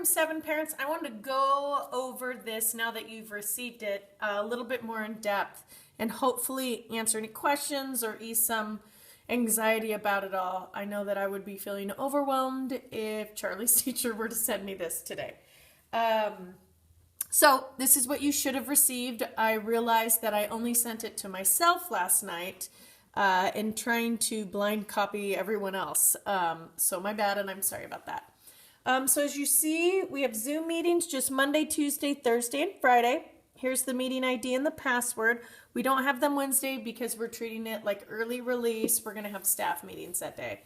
from 7 Parents. I wanted to go over this now that you've received it a little bit more in depth and hopefully answer any questions or ease some anxiety about it all. I know that I would be feeling overwhelmed if Charlie's teacher were to send me this today. So this is what you should have received. I realized that I only sent it to myself last night and trying to blind copy everyone else. So my bad, and I'm sorry about that. So as you see, we have Zoom meetings just Monday, Tuesday, Thursday, and Friday. Here's the meeting ID and the password. We don't have them Wednesday because we're treating it like early release. We're going to have staff meetings that day.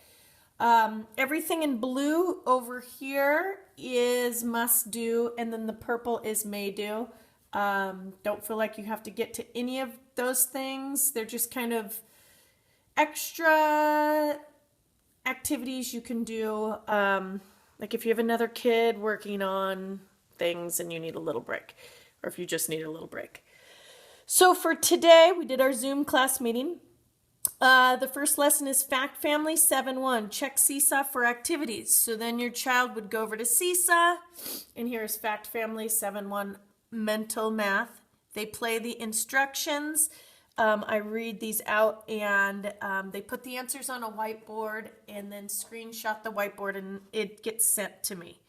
Everything in blue over here is must do, and then the purple is may do. Don't feel like you have to get to any of those things. They're just kind of extra activities you can do. Like if you have another kid working on things and you need a little break, or if you just need a little break. So for today, we did our Zoom class meeting. The first lesson is Fact Family 7-1. Check Seesaw for activities. So then your child would go over to Seesaw, and here's Fact Family 7-1 Mental Math. They play the instructions. I read these out, and they put the answers on a whiteboard and then screenshot the whiteboard, and it gets sent to me.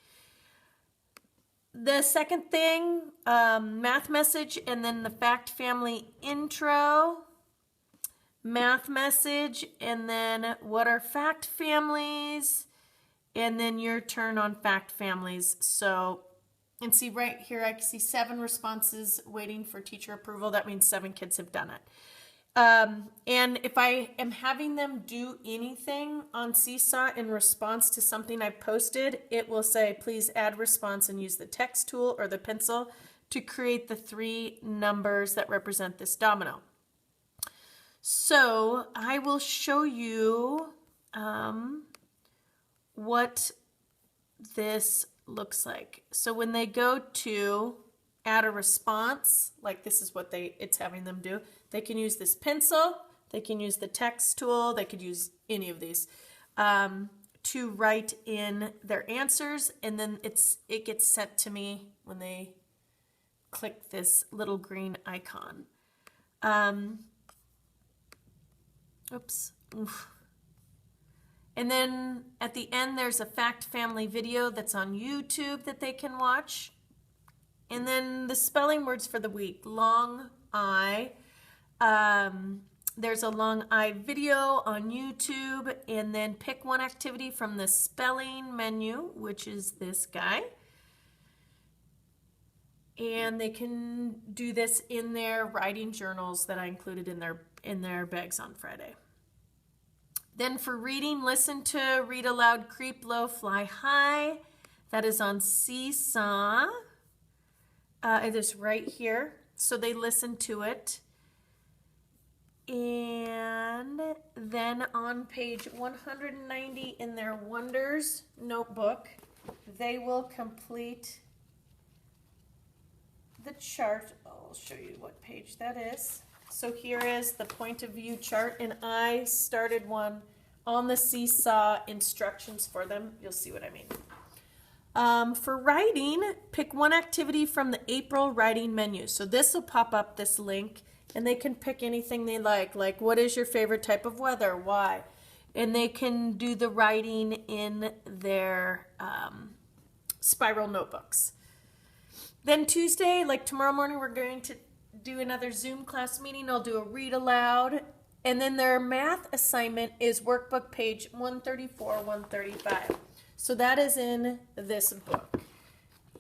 The second thing, math message, and then the Fact Family intro, math message, and then what are fact families, and then your turn on fact families. So, and see right here, I can see 7 responses waiting for teacher approval. That means 7 kids have done it. And if I am having them do anything on Seesaw in response to something I've posted, it will say, please add response and use the text tool or the pencil to create the 3 numbers that represent this domino. So I will show you what this looks like. So when they go to add a response, like this is what it's having them do, they can use this pencil, they can use the text tool, they could use any of these to write in their answers, and then it gets sent to me when they click this little green icon. Oops. Oof. And then at the end, there's a Fact Family video that's on YouTube that they can watch. And then the spelling words for the week, long I. There's a long I video on YouTube, and then pick one activity from the spelling menu, which is this guy. And they can do this in their writing journals that I included in their bags on Friday. Then for reading, listen to Read Aloud, Creep Low, Fly High. That is on Seesaw. It is right here. So they listen to it. And then on page 190 in their Wonders notebook, they will complete the chart. I'll show you what page that is. So here is the point of view chart, and I started one on the Seesaw instructions for them. You'll see what I mean. For writing, pick one activity from the April writing menu. So this will pop up, this link, and they can pick anything they like what is your favorite type of weather, why? And they can do the writing in their spiral notebooks. Then Tuesday, like tomorrow morning, we're going to do another Zoom class meeting. I'll do a read aloud. And then their math assignment is workbook page 134, 135. So that is in this book.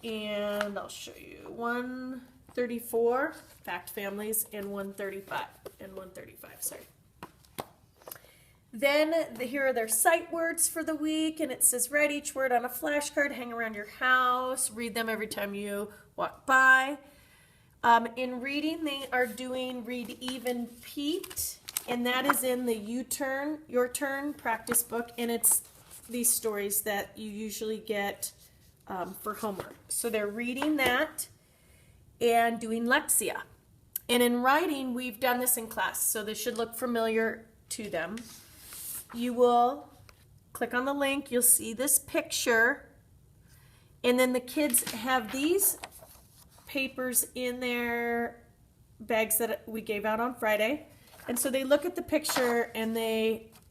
And I'll show you 134, Fact Families, and 135, sorry. Then here are their sight words for the week, and it says write each word on a flashcard, hang around your house, read them every time you walk by. In reading, they are doing Read Even Pete, and that is in the Your Turn practice book, and it's these stories that you usually get for homework. So they're reading that and doing Lexia. And in writing, we've done this in class, so this should look familiar to them. You will click on the link, you'll see this picture, And then the kids have these papers in their bags that we gave out on Friday. And so they look at the picture and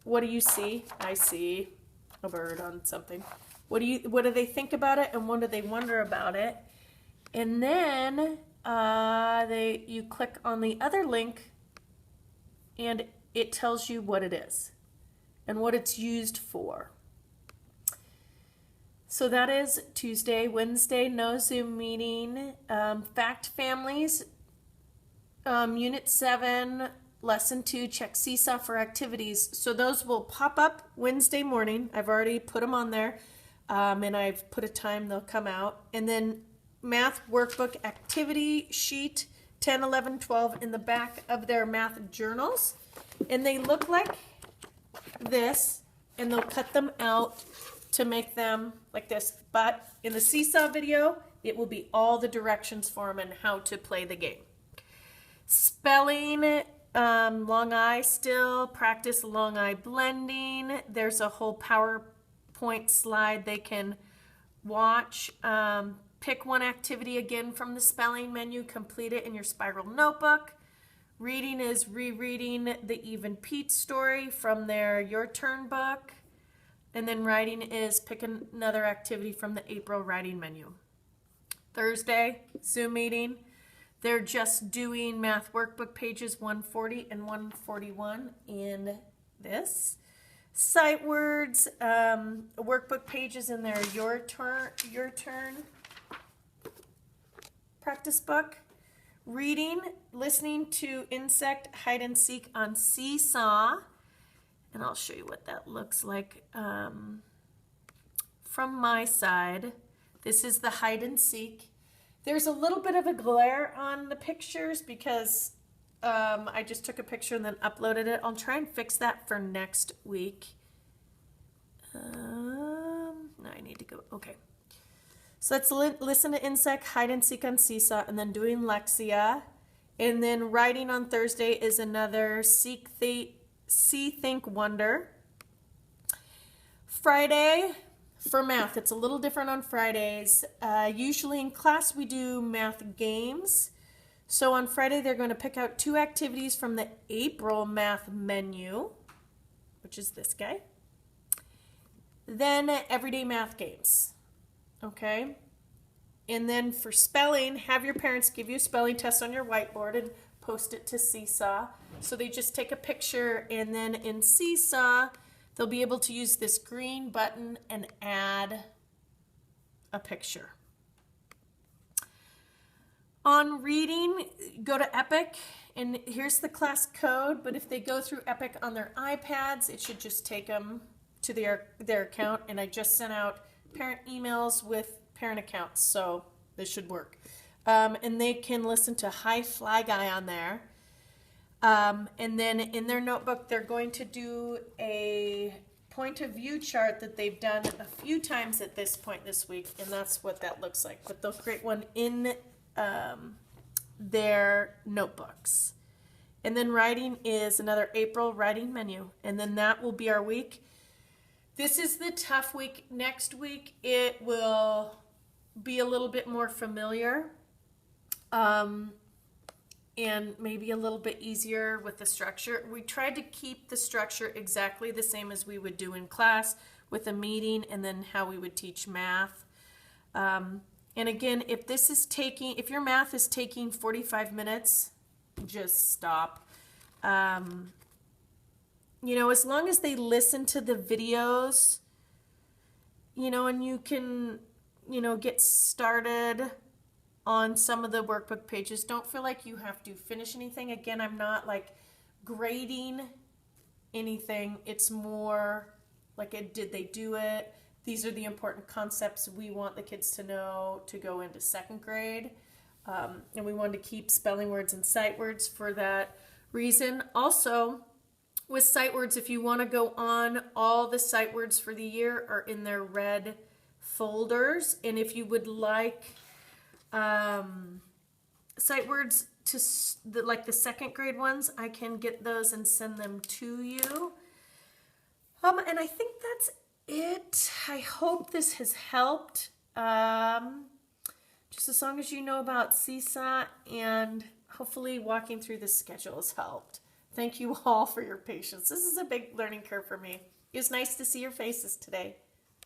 what do you see? I see a bird on something. What do they think about it, and what do they wonder about it? And then you click on the other link and it tells you what it is and what it's used for. So that is Tuesday. Wednesday, no Zoom meeting. Fact Families, Unit 7, Lesson 2, check Seesaw for activities. So those will pop up Wednesday morning. I've already put them on there, and I've put a time they'll come out. And then math workbook activity sheet 10, 11, 12 in the back of their math journals. And they look like this, and they'll cut them out to make them like this. But in the Seesaw video, it will be all the directions for them and how to play the game. Spelling, long I still, practice long I blending. There's a whole PowerPoint slide they can watch. Pick one activity again from the spelling menu, complete it in your spiral notebook. Reading is rereading the Eve and Pete story from their Your Turn book. And then writing is pick another activity from the April writing menu. Thursday, Zoom meeting. They're just doing math workbook pages 140 and 141 in this. Sight words, workbook pages in their Your Turn practice book. Reading, listening to Insect Hide and Seek on Seesaw. And I'll show you what that looks like from my side. This is the hide and seek. There's a little bit of a glare on the pictures because I just took a picture and then uploaded it. I'll try and fix that for next week. No, I need to go, okay. So let's listen to Insect, Hide and Seek on Seesaw, and then doing Lexia. And then writing on Thursday is another See, Think, Wonder. Friday, for math, it's a little different on Fridays. Usually in class we do math games. So on Friday they're going to pick out 2 activities from the April math menu, which is this guy. Then everyday math games. Okay, and then for spelling, have your parents give you a spelling test on your whiteboard and post it to Seesaw. So they just take a picture, and then in Seesaw, they'll be able to use this green button and add a picture. On reading, go to Epic, and here's the class code, but if they go through Epic on their iPads, it should just take them to their account, and I just sent out parent emails with parent accounts, so this should work. And they can listen to High Fly Guy on there. And then in their notebook, they're going to do a point of view chart that they've done a few times at this point this week, and that's what that looks like. But they'll create one in their notebooks. And then writing is another April writing menu, and then that will be our week. This is the tough week. Next week, it will be a little bit more familiar and maybe a little bit easier with the structure. We tried to keep the structure exactly the same as we would do in class with a meeting and then how we would teach math. And again, if your math is taking 45 minutes, just stop. You know, as long as they listen to the videos, you know, and you can, you know, get started on some of the workbook pages. Don't feel like you have to finish anything. Again, I'm not like grading anything. It's more like, did they do it? These are the important concepts we want the kids to know to go into 2nd grade. And we wanted to keep spelling words and sight words for that reason. Also, with sight words, if you want to go on, all the sight words for the year are in their red folders. And if you would like sight words to like the 2nd grade ones, I can get those and send them to you. And I think that's it. I hope this has helped. Just as long as you know about Seesaw, and hopefully walking through the schedule has helped. Thank you all for your patience. This is a big learning curve for me. It was nice to see your faces today.